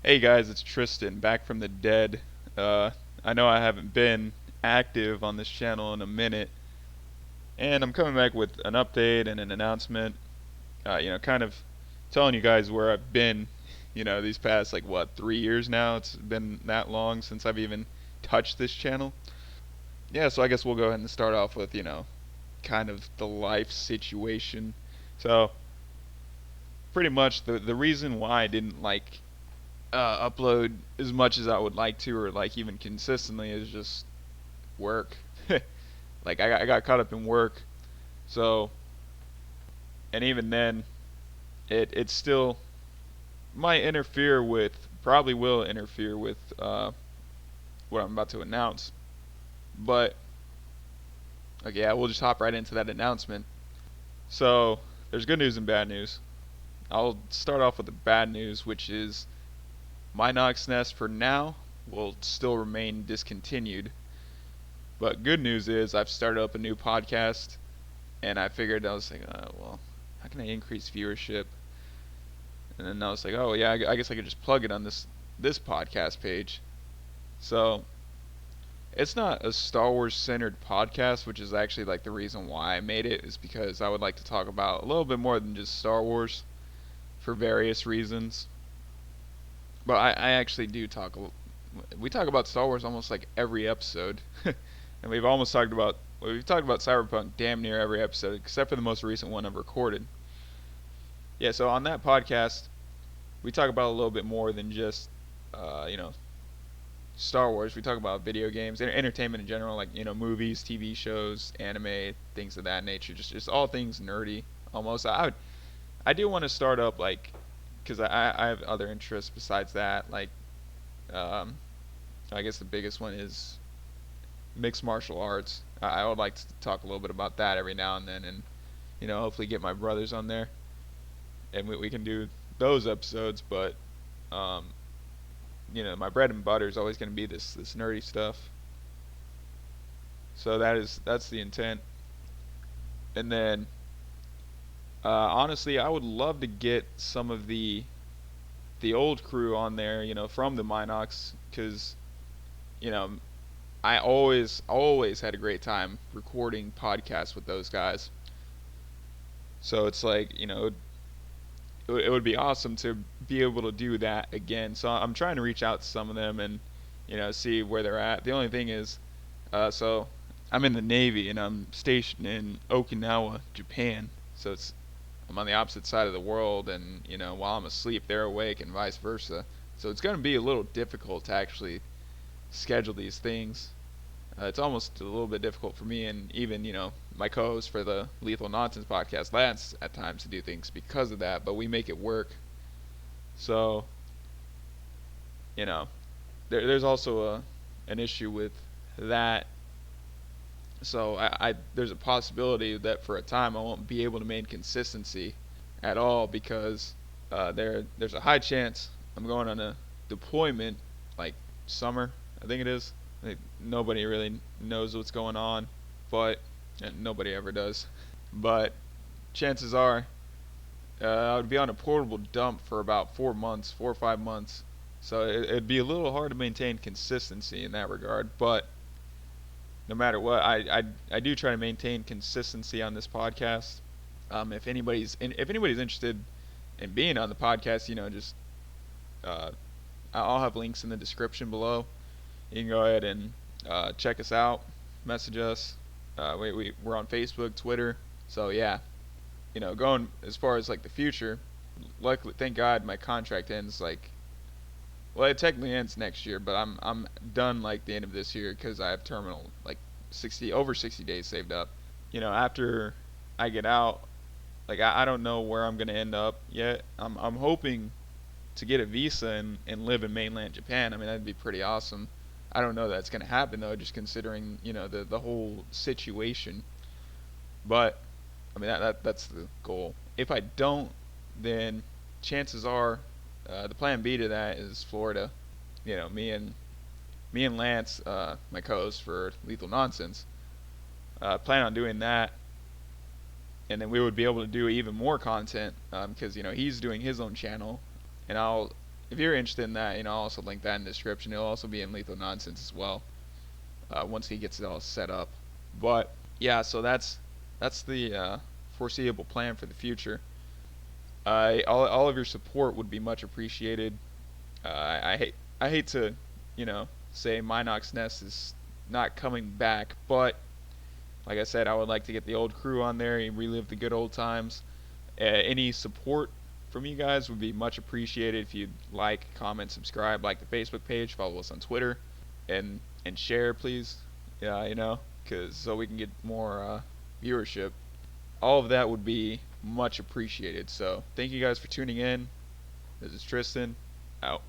Hey guys, it's Tristan back from the dead. Uh, I know I haven't been active on this channel in a minute, and I'm coming back with an update and an announcement. Kind of telling you guys where I've been. These past like what 3 years now. It's been that long since I've even touched this channel. Yeah, so I guess we'll go ahead and start off with kind of the life situation. So pretty much the reason why I didn't upload as much as I would like to, or like even consistently, is just work. Like I got caught up in work, so and even then, it still might interfere with, probably will interfere with what I'm about to announce. But okay, yeah, we'll just hop right into that announcement. So there's good news and bad news. I'll start off with the bad news, which is my Nox Nest for now will still remain discontinued. But good news is I've started up a new podcast, and I figured, I was like, well, how can I increase viewership? And then I was like, oh yeah, I guess I could just plug it on this podcast page. So it's not a Star Wars centered podcast, which is actually like the reason why I made it, is because I would like to talk about a little bit more than just Star Wars for various reasons. But I actually do talk. We talk about Star Wars almost like every episode, and we've talked about Cyberpunk damn near every episode except for the most recent one I've recorded. Yeah, so on that podcast, we talk about a little bit more than just uh, you know Star Wars. We talk about video games, entertainment in general, like movies, TV shows, anime, things of that nature. Just all things nerdy. Almost. I do want to start up like, because I have other interests besides that. Like um, I guess the biggest one is mixed martial arts. I would like to talk a little bit about that every now and then, and hopefully get my brothers on there, and we can do those episodes. But um, my bread and butter is always going to be this nerdy stuff. So that's the intent. And then honestly, I would love to get some of the old crew on there, from the Minox, because you know I always had a great time recording podcasts with those guys. So it's like, it would be awesome to be able to do that again. So I'm trying to reach out to some of them and see where they're at. The only thing is, so I'm in the Navy and I'm stationed in Okinawa, Japan. So I'm on the opposite side of the world, and while I'm asleep, they're awake, and vice versa. So it's going to be a little difficult to actually schedule these things. It's almost a little bit difficult for me, and even my co-host for the Lethal Nonsense podcast, Lance, at times to do things because of that. But we make it work. So you know, there's also an issue with that. So there's a possibility that for a time I won't be able to maintain consistency at all, because there's a high chance I'm going on a deployment, like summer, I think it is. Like, nobody really knows what's going on, but and nobody ever does. But chances are I would be on a portable dump for about 4 months, 4 or 5 months. So it'd be a little hard to maintain consistency in that regard. But no matter what, I do try to maintain consistency on this podcast. If anybody's interested in being on the podcast, just uh, I'll have links in the description below. You can go ahead and check us out, message us. We're on Facebook, Twitter. So yeah, going as far as like the future, luckily, thank God, my contract ends like, well, it technically ends next year, but I'm done like the end of this year because I have terminal like 60 days saved up. After I get out, like I don't know where I'm gonna end up yet. I'm hoping to get a visa and live in mainland Japan. I mean, that'd be pretty awesome. I don't know that's gonna happen though, just considering the whole situation. But I mean that's the goal. If I don't, then chances are the plan B to that is Florida. Me and Lance, my co-host for Lethal Nonsense, plan on doing that, and then we would be able to do even more content because he's doing his own channel, and I'll if you're interested in that, I'll also link that in the description. It'll also be in Lethal Nonsense as well, once he gets it all set up. But yeah, so that's the foreseeable plan for the future. All of your support would be much appreciated. I hate to, say Minox Nest is not coming back, but like I said, I would like to get the old crew on there and relive the good old times. Any support from you guys would be much appreciated. If you'd like, comment, subscribe, like the Facebook page, follow us on Twitter, and share, please. Yeah, because so we can get more viewership. All of that would be much appreciated. So thank you guys for tuning in. This is Tristan, out.